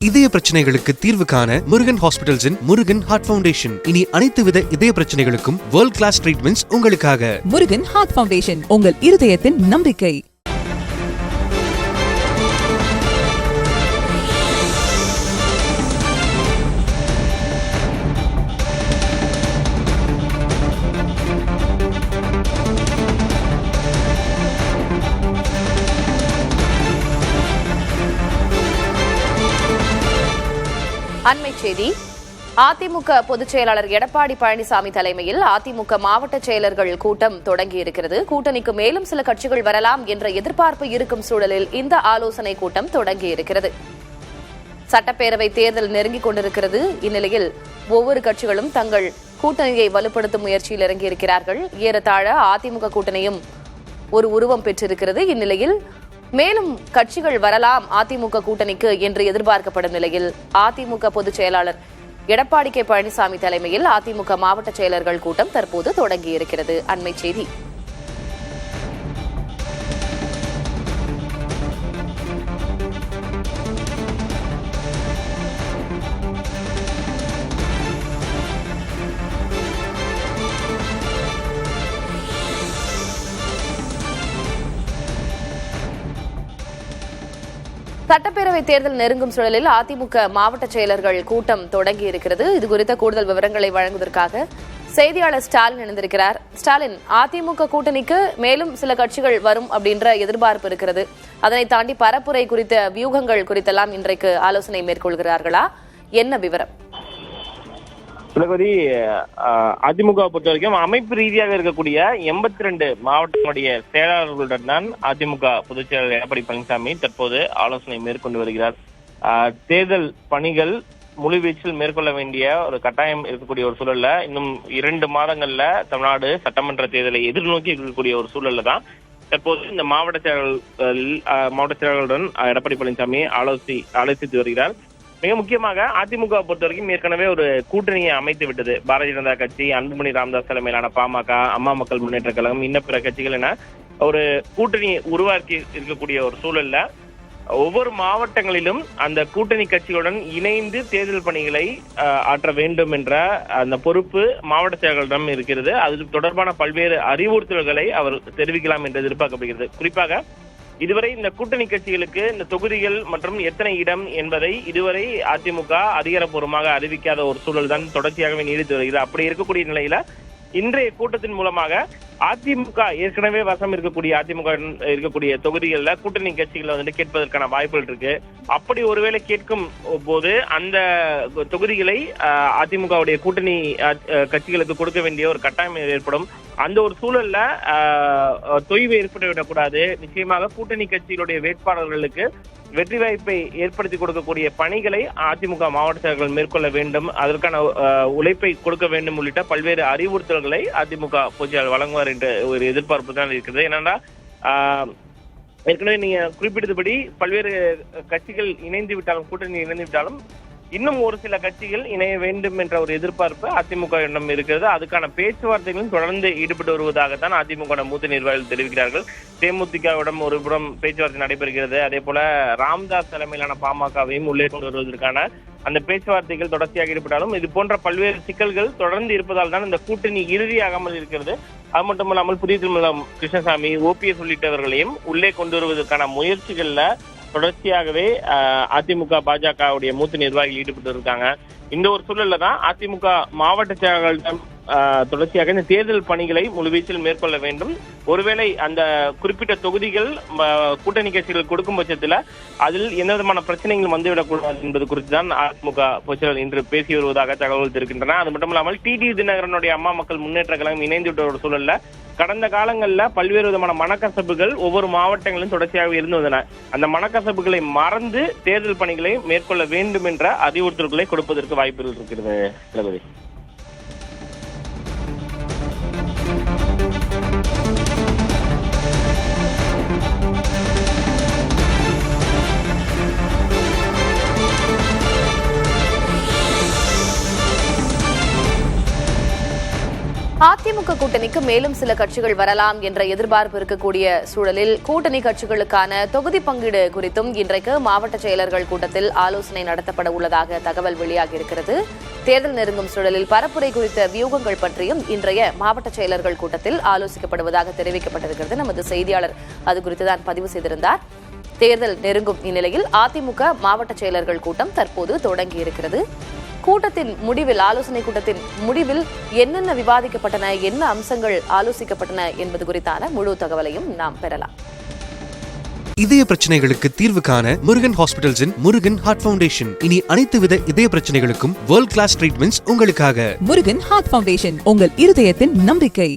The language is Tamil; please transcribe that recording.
இதய பிரச்சனைகளுக்கு தீர்வு காண முருகன் ஹாஸ்பிட்டல்ஸின் முருகன் ஹார்ட் ஃபவுண்டேஷன். இனி அனைத்து வித இதய பிரச்சனைகளுக்கும் வேர்ல்ட் கிளாஸ் ட்ரீட்மெண்ட்ஸ் உங்களுக்காக. முருகன் ஹார்ட் ஃபவுண்டேஷன், உங்கள் இருதயத்தின் நம்பிக்கை. அண்மை செய்தி. அதிமுக பொதுச் செயலாளர் எடப்பாடி பழனிசாமி தலைமையில் அதிமுக மாவட்ட செயலர்கள் கூட்டம் தொடங்கியிருக்கிறது. கூட்டணிக்கு மேலும் சில கட்சிகள் வரலாம் என்ற எதிர்பார்ப்பு இருக்கும் சூழலில் இந்த ஆலோசனை கூட்டம் தொடங்கியிருக்கிறது. சட்டப்பேரவை தேர்தல் நெருங்கிக் கொண்டிருக்கிறது. இந்நிலையில் ஒவ்வொரு கட்சிகளும் தங்கள் கூட்டணியை வலுப்படுத்தும் முயற்சியில் இறங்கியிருக்கிறார்கள். ஏறத்தாழ அதிமுக கூட்டணியும் ஒரு உருவம் பெற்றிருக்கிறது. இந்நிலையில் மேலும் கட்சிகள் வரலாம் அதிமுக கூட்டணிக்கு என்று எதிர்பார்க்கப்படும் நிலையில் அதிமுக பொதுச் செயலாளர் எடப்பாடி கே பழனிசாமி தலைமையில் அதிமுக மாவட்ட செயலர்கள் கூட்டம் தற்போது தொடங்கியிருக்கிறது. அண்மை செய்தி. சட்டப்பேரவை தேர்தல் நெருங்கும் சூழலில் அதிமுக மாவட்ட செயலர்கள் கூட்டம் தொடங்கி இருக்கிறது. இதுகுறித்த கூடுதல் விவரங்களை வழங்குவதற்காக செய்தியாளர் ஸ்டாலின் இணைந்திருக்கிறார். ஸ்டாலின், அதிமுக கூட்டணிக்கு மேலும் சில கட்சிகள் வரும் அப்படின்ற எதிர்பார்ப்பு இருக்கிறது. அதனை தாண்டி பரப்புரை குறித்த வியூகங்கள் குறித்தெல்லாம் இன்றைக்கு ஆலோசனை மேற்கொள்கிறார்களா? என்ன விவரம்? அதிமுக பொறுத்த வரைக்கும் அமைப்பு ரீதியாக இருக்கக்கூடிய 82 மாவட்டங்களுடைய செயலாளர்களுடன் தான் அதிமுக பொதுச் செயலாளர் எடப்பாடி பழனிசாமி தற்போது ஆலோசனை மேற்கொண்டு வருகிறார். தேர்தல் பணிகள் முழுவீச்சில் மேற்கொள்ள வேண்டிய ஒரு கட்டாயம் இருக்கக்கூடிய ஒரு சூழல்ல இன்னும் 2 மாதங்கள்ல தமிழ்நாடு சட்டமன்ற தேர்தலை எதிர்நோக்கி இருக்கக்கூடிய ஒரு சூழல்ல தான் தற்போது இந்த மாவட்ட செயலாளர்களுடன் எடப்பாடி பழனிசாமி ஆலோசித்து வருகிறார். மிக முக்கியமாக அதிமுக பொறுத்த வரைக்கும் ஏற்கனவே ஒரு கூட்டணியை அமைத்து விட்டது. பாரதிய ஜனதா கட்சி, அன்புமணி ராமதாஸ் தலைமையிலான பாமக, அம்மா மக்கள் முன்னேற்ற கழகம், இன்ன பிற கட்சிகள் என ஒரு கூட்டணியை உருவாக்கி இருக்கக்கூடிய ஒரு சூழல்ல ஒவ்வொரு மாவட்டங்களிலும் அந்த கூட்டணி கட்சிகளுடன் இணைந்து தேர்தல் பணிகளை ஆற்ற வேண்டும் என்ற அந்த பொறுப்பு மாவட்ட செயலர்களிடம் இருக்கிறது. அது தொடர்பான பல்வேறு அறிவுறுத்தல்களை அவர் தெரிவிக்கலாம் என்று எதிர்பார்க்கப்படுகிறது. குறிப்பாக இதுவரை இந்த கூட்டணி கட்சிகளுக்கு இந்த தொகுதிகள் மற்றும் எத்தனை இடம் என்பதை இதுவரை அதிமுக அதிகாரப்பூர்வமாக அறிவிக்காத ஒரு சூழல் தான் தொடர்ச்சியாகவே நீடித்து வருகிறது. அப்படி இருக்கக்கூடிய நிலையில இன்றைய கூட்டத்தின் மூலமாக அதிமுக ஏற்கனவே வசம் இருக்கக்கூடிய தொகுதிகள்ல கூட்டணி கட்சிகளை வந்துட்டு கேட்பதற்கான வாய்ப்புகள் இருக்கு. அப்படி ஒருவேளை கேட்கும் போது அந்த தொகுதிகளை அதிமுகவுடைய கூட்டணி கட்சிகளுக்கு கொடுக்க வேண்டிய ஒரு கட்டாயம் ஏற்படும். அந்த ஒரு சூழல்ல தொய்வு ஏற்பட்டுவிடக்கூடாது. நிச்சயமாக கூட்டணி கட்சிகளுடைய வேட்பாளர்களுக்கு வெற்றி வாய்ப்பை ஏற்படுத்தி கொடுக்கக்கூடிய பணிகளை அதிமுக மாவட்ட செயலர்கள் மேற்கொள்ள வேண்டும். அதற்கான உழைப்பை கொடுக்க வேண்டும் உள்ளிட்ட பல்வேறு அறிவுறுத்தல்களை அதிமுக பொதுச்செயலாளர் வழங்குவார் என்ற ஒரு எதிர்பார்ப்பு தான் இருக்கிறது. என்னன்னா ஏற்கனவே நீங்க குறிப்பிட்டபடி பல்வேறு கட்சிகள் இணைந்து விட்டாலும், கூட்டணி இணைந்து விட்டாலும் இன்னும் ஒரு சில கட்சிகள் இணைய வேண்டும் என்ற ஒரு எதிர்பார்ப்பு அதிமுகவிடம் இருக்கிறது. அதுக்கான பேச்சுவார்த்தைகளும் தொடர்ந்து ஈடுபட்டு வருவதாகத்தான் அதிமுக மூத்த நிர்வாகிகள் தெரிவிக்கிறார்கள். தேமுதிகவிடம் ஒரு புறம் பேச்சுவார்த்தை நடைபெறுகிறது. அதே போல ராமதாஸ் தலைமையிலான பாமகவையும் உள்ளே கொண்டு வருவதற்கான அந்த பேச்சுவார்த்தைகள் தொடர்ச்சியாக ஈடுபட்டாலும் இது போன்ற பல்வேறு சிக்கல்கள் தொடர்ந்து இருப்பதால் தான் இந்த கூட்டணி இறுதியாகாமல் இருக்கிறது. அது மட்டுமல்லாமல் புதிய திருமலம் கிருஷ்ணசாமி, OPS உள்ளிட்டவர்களையும் உள்ளே கொண்டு வருவதற்கான முயற்சிகள்ல தொடர்ச்சியாகவே அதிமுக பாஜகவுடைய மூத்த நிர்வாகிகள் ஈடுபட்டு இருக்காங்க. இந்த ஒரு சூழல்ல தான் அதிமுக மாவட்ட செயலாளர்களிடம் தொடர்ச்சியாக இந்த தேர்தல் பணிகளை முழுவீச்சில் மேற்கொள்ள வேண்டும். ஒருவேளை அந்த குறிப்பிட்ட தொகுதிகள் கூட்டணி கட்சிகள் கொடுக்கும் பட்சத்துல அதில் எந்த விதமான பிரச்சனைகள் வந்துவிடக்கூடாது என்பது குறித்து தான் அதிமுக பொதுச்செயலாளர் இன்று பேசி வருவதாக தகவல்கள் தெரிவிக்கின்றன. அது மட்டும் இல்லாமல் டிடி தினகரனுடைய அம்மா மக்கள் முன்னேற்ற கழகம் இணைந்து விட்ட ஒரு சூழல்ல கடந்த காலங்களில் பல்வேறு விதமான மனக்கசப்புகள் ஒவ்வொரு மாவட்டங்களிலும் தொடர்ச்சியாக இருந்து வந்தன. அந்த மனக்கசப்புகளை மறந்து தேர்தல் பணிகளை மேற்கொள்ள வேண்டும் என்ற அறிவுறுத்தல்களை கொடுப்பதற்கு வாய்ப்புகள் இருக்கிறது. அதிமுக கூட்டணிக்கு மேலும் சில கட்சிகள் வரலாம் என்ற எதிர்பார்ப்பு இருக்கக்கூடிய சூழலில் கூட்டணி கட்சிகளுக்கான தொகுதி பங்கீடு குறித்தும் இன்றைக்கு மாவட்ட செயலர்கள் கூட்டத்தில் ஆலோசனை நடத்தப்பட உள்ளதாக தகவல் வெளியாகியிருக்கிறது. தேர்தல் நெருங்கும் சூழலில் பரப்புரை குறித்த வியூகங்கள் பற்றியும் இன்றைய மாவட்ட செயலர்கள் கூட்டத்தில் ஆலோசிக்கப்படுவதாக தெரிவிக்கப்பட்டிருக்கிறது. நமது செய்தியாளர் அது குறித்துதான் பதிவு செய்திருந்தார். தேர்தல் நெருங்கும் இந்நிலையில் அதிமுக மாவட்ட செயலர்கள் கூட்டம் தற்போது தொடங்கியிருக்கிறது. கூட்டத்தின் முடிவில் ஆலோசனை கூட்டத்தின் முடிவில் என்னென்ன விவாதிக்கப்பட்டன, என்ன அம்சங்கள் ஆலோசிக்கப்பட்டன என்பது குறித்தான முழு தகவலையும் நாம் பெறலாம். இதய பிரச்சனைகளுக்கு தீர்வு காண முருகன் ஹாஸ்பிட்டல்ஸின் முருகன் ஹார்ட் ஃபவுண்டேஷன். இனி அனைத்து வித இதய பிரச்சனைகளுக்கும் வேர்ல்ட் கிளாஸ் ட்ரீட்மெண்ட்ஸ் உங்களுக்காக. முருகன் ஹார்ட் ஃபவுண்டேஷன், உங்கள் இருதயத்தின் நம்பிக்கை.